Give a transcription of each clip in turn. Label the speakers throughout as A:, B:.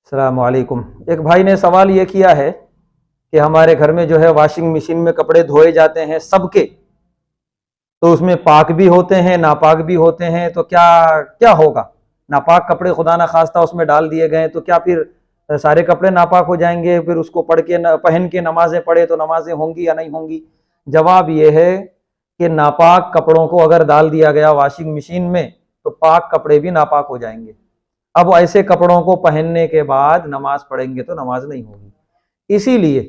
A: अस्सलाम वालेकुम। एक भाई ने सवाल ये किया है कि हमारे घर में जो है वॉशिंग मशीन में कपड़े धोए जाते हैं सबके, तो उसमें पाक भी होते हैं नापाक भी होते हैं, तो क्या क्या होगा? नापाक कपड़े खुदा ना खास्ता उसमें डाल दिए गए तो क्या फिर सारे कपड़े नापाक हो जाएंगे? फिर उसको पढ़ के पहन के नमाजें पढ़े तो नमाजें होंगी या नहीं होंगी? जवाब ये है कि नापाक कपड़ों को अगर डाल दिया गया वॉशिंग मशीन में तो पाक कपड़े भी नापाक हो जाएंगे। अब ऐसे कपड़ों को पहनने के बाद नमाज पढ़ेंगे तो नमाज नहीं होगी। इसीलिए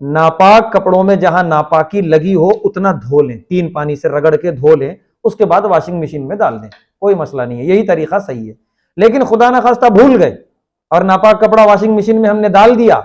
A: नापाक कपड़ों में जहां नापाकी लगी हो उतना धो लें, 3 पानी से रगड़ के धो लें, उसके बाद वॉशिंग मशीन में डाल दें, कोई मसला नहीं है, यही तरीका सही है। लेकिन खुदा ना खास्ता भूल गए और नापाक कपड़ा वॉशिंग मशीन में हमने डाल दिया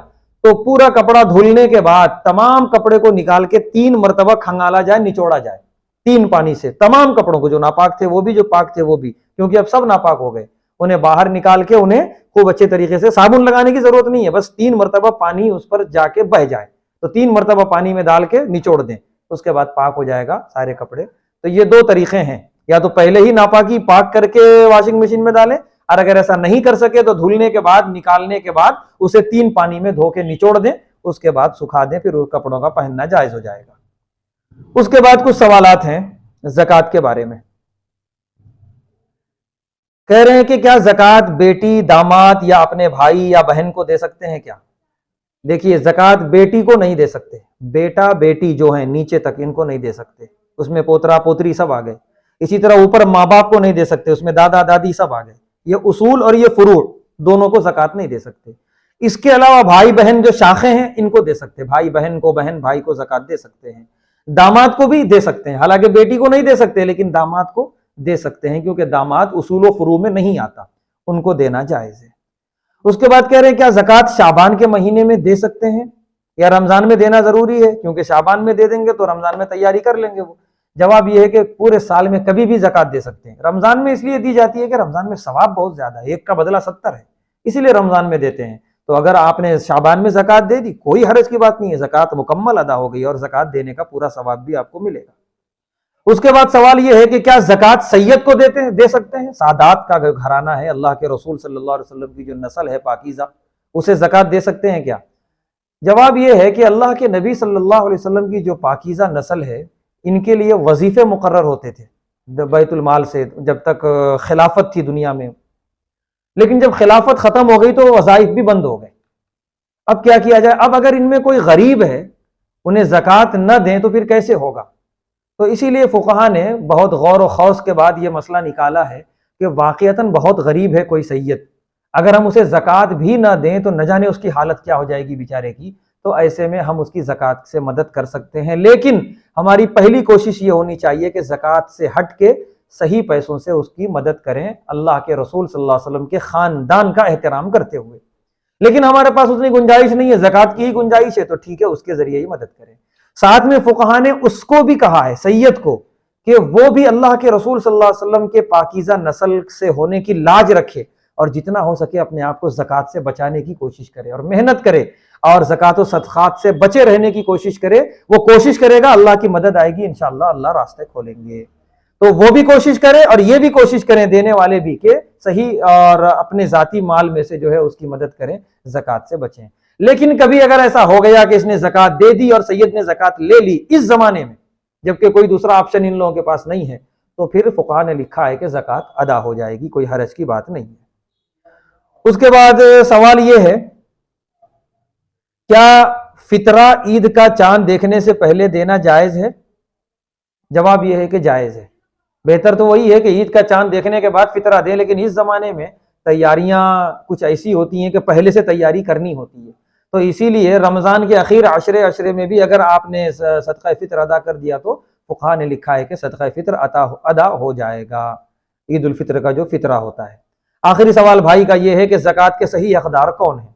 A: तो पूरा कपड़ा धुलने के बाद तमाम कपड़े को निकाल के 3 मरतबा खंगाला जाए, निचोड़ा जाए 3 पानी से, तमाम कपड़ों को, जो नापाक थे वो भी, जो पाक थे वो भी, क्योंकि अब सब नापाक हो गए। उन्हें बाहर निकाल के उन्हें खूब अच्छे तरीके से, साबुन लगाने की जरूरत नहीं है, बस 3 मरतबा पानी उस पर जाके बह जाए, तो 3 मरतबा पानी में डाल के निचोड़ दें, उसके बाद पाक हो जाएगा सारे कपड़े। तो ये 2 तरीके हैं, या तो पहले ही नापाकी पाक करके वॉशिंग मशीन में डालें, और अगर ऐसा नहीं कर सके तो धुलने के बाद, निकालने के बाद उसे 3 पानी में धो के निचोड़ दें, उसके बाद सुखा दें, फिर उस कपड़ों का पहनना जायज हो जाएगा। उसके बाद कुछ सवालात हैं ज़कात के बारे में। कह रहे हैं कि क्या ज़कात बेटी, दामाद या अपने भाई या बहन को दे सकते हैं क्या? देखिए, ज़कात बेटी को नहीं दे सकते, बेटा बेटी जो है नीचे तक इनको नहीं दे सकते, उसमें पोतरा पोतरी सब आ गए। इसी तरह ऊपर माँ बाप को नहीं दे सकते, उसमें दादा दादी सब आ गए। ये उसूल और ये फुरूर दोनों को ज़कात नहीं दे सकते। इसके अलावा भाई बहन जो शाखें हैं इनको दे सकते, भाई बहन को, बहन भाई को ज़कात दे सकते हैं। दामाद को भी दे सकते हैं, हालांकि बेटी को नहीं दे सकते लेकिन दामाद को दे सकते हैं, क्योंकि दामाद उसूल और फुरू में नहीं आता, उनको देना जायज है। उसके बाद कह रहे हैं क्या ज़कात शाबान के महीने में दे सकते हैं या रमजान में देना जरूरी है? क्योंकि शाबान में दे देंगे तो रमजान में तैयारी कर लेंगे वो। जवाब यह है कि पूरे साल में कभी भी ज़कात दे सकते हैं। रमजान में इसलिए दी जाती है कि रमजान में सवाब बहुत ज्यादा है, 1 का बदला 70 है, इसीलिए रमजान में देते हैं। तो अगर आपने शाबान में ज़कात दे दी, कोई हर्ज की बात नहीं है, ज़कात मुकम्मल अदा हो गई और ज़कात देने का पूरा सवाब भी आपको मिलेगा। उसके बाद सवाल यह है कि क्या ज़कात सैयद को दे सकते हैं? सादात का घराना है, अल्लाह के रसूल सल्लल्लाहु अलैहि वसल्लम की जो नस्ल है पाकीज़ा, उसे ज़कात दे सकते हैं क्या? जवाब यह है कि अल्लाह के नबी सल्लल्लाहु अलैहि वसल्लम की जो पाकीज़ा नस्ल है, इनके लिए वजीफे मुकर्रर होते थे बैतुल माल से, जब तक खिलाफत थी दुनिया में। लेकिन जब खिलाफत खत्म हो गई तो वज़ाइफ भी बंद हो गए। अब क्या किया जाए? अब अगर इनमें कोई गरीब है, उन्हें ज़कात न दें तो फिर कैसे होगा? तो इसीलिए फुक़हा ने बहुत गौर व खौस के बाद ये मसला निकाला है कि वाक़ियतन बहुत गरीब है कोई सैयद, अगर हम उसे ज़कात भी ना दें तो न जाने उसकी हालत क्या हो जाएगी बेचारे की। तो ऐसे में हम उसकी ज़कात से मदद कर सकते हैं, लेकिन हमारी पहली कोशिश ये होनी चाहिए कि ज़कात से हट के सही पैसों से उसकी मदद करें, अल्लाह के रसूल सल्लल्लाहु अलैहि वसल्लम के ख़ानदान का एहतराम करते हुए। लेकिन हमारे पास उतनी गुंजाइश नहीं है, ज़कात की ही गुंजाइश है, तो ठीक है, उसके ज़रिए ही मदद करें। साथ में फुक़हा ने उसको भी कहा है, सैयद को, कि वो भी अल्लाह के रसूल सल्लल्लाहु अलैहि वसल्लम के पाकीज़ा नस्ल से होने की लाज रखे और जितना हो सके अपने आप को ज़कात से बचाने की कोशिश करे और मेहनत करे और ज़कात व सदक़ात से बचे रहने की कोशिश करे। वो कोशिश करेगा, अल्लाह की मदद आएगी इंशाअल्लाह, अल्लाह रास्ते खोलेंगे। तो वो भी कोशिश करे और ये भी कोशिश करें, देने वाले भी, कि सही और अपने ज़ाती माल में से जो है उसकी मदद करें, ज़कात से बचें। लेकिन कभी अगर ऐसा हो गया कि इसने ज़कात दे दी और सैयद ने ज़कात ले ली इस ज़माने में, जबकि कोई दूसरा ऑप्शन इन लोगों के पास नहीं है, तो फिर फुक़हा ने लिखा है कि ज़कात अदा हो जाएगी, कोई हरज की बात नहीं है। उसके बाद सवाल यह है, क्या फितरा ईद का चांद देखने से पहले देना जायज़ है? जवाब यह है कि जायज़ है। बेहतर तो वही है कि ईद का चांद देखने के बाद फितरा दें, लेकिन इस ज़माने में तैयारियां कुछ ऐसी होती हैं कि पहले से तैयारी करनी होती है। तो इसीलिए रमज़ान के आखिर अशरे में भी अगर आपने सदका फ़ितर अदा कर दिया तो फुक़हा ने लिखा है कि सदका फ़ितर अदा हो जाएगा, ईद उल फितर का जो फितरा होता है। आखिरी सवाल भाई का ये है कि ज़कात के सही हक़दार कौन है?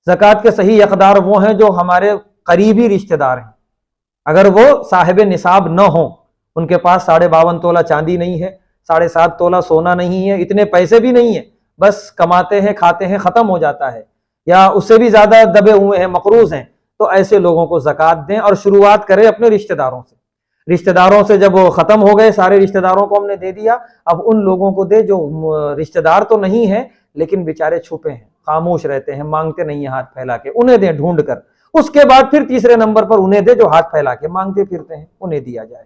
A: ज़कात के सही हक़दार वो हैं जो हमारे करीबी रिश्तेदार हैं। अगर वो साहिब निसाब न हो, उनके पास 52.5 तोला चांदी नहीं है, 7.5 तोला सोना नहीं है, इतने पैसे भी नहीं है, बस कमाते हैं, खाते हैं, ख़त्म हो जाता है, या उससे भी ज़्यादा दबे हुए हैं, मकरूज़ हैं, तो ऐसे लोगों को ज़कात दें और शुरुआत करें अपने रिश्तेदारों से। रिश्तेदारों से जब वो ख़त्म हो गए, सारे रिश्तेदारों को हमने दे दिया, अब उन लोगों को दे जो रिश्तेदार तो नहीं है लेकिन बेचारे छुपे हैं, खामोश रहते हैं, मांगते नहीं है हाथ फैला के, उन्हें दें ढूंढ कर। उसके बाद फिर तीसरे नंबर पर उन्हें दे जो हाथ फैला के मांगते फिरते हैं, उन्हें दिया जाए।